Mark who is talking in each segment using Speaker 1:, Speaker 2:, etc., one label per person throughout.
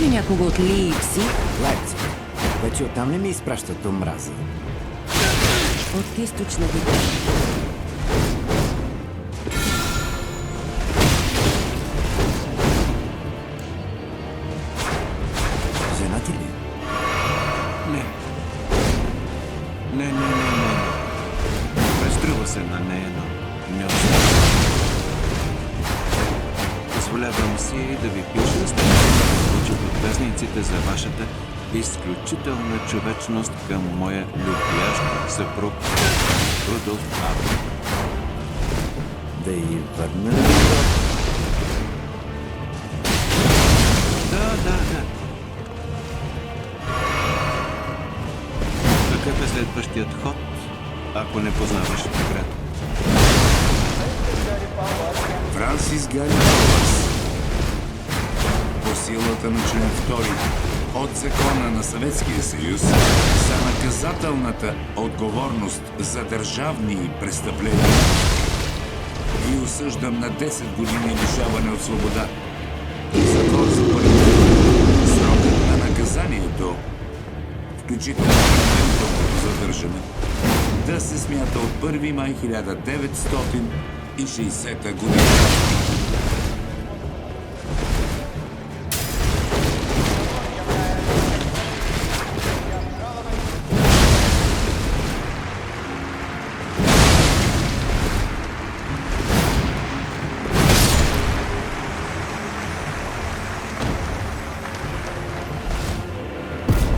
Speaker 1: ли някого от Лийпциг?
Speaker 2: Лайпциг. Вече оттам ли ми изпращат омрази?
Speaker 1: От източна Германия.
Speaker 2: Женати ли?
Speaker 3: Не. Не. Разструва се на нея, но не остава. Позволявам си да ви пиша статия от вестниците за вашата изключителна човечност към моя любящ съпруг Рудолф Абел.
Speaker 2: Да й върна ли?
Speaker 3: Да. Какъв е следващият ход, ако не познаваш играта?
Speaker 4: Франсис Гари Пауърс. По силата на член 2 от Закона на Съветския съюз за наказателната отговорност за държавни престъпления и осъждам на 10 години лишаване от свобода. Закон за първи. Срокът на наказанието, включително предварителното задържане, да се смята от 1 май 1960 година.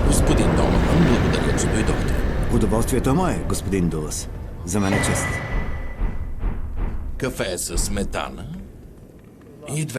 Speaker 5: Господин Долан, благодаря, че дойдохте.
Speaker 2: Удоволствието мое, господин Дулас. За мен е чест.
Speaker 5: Кафе с сметана и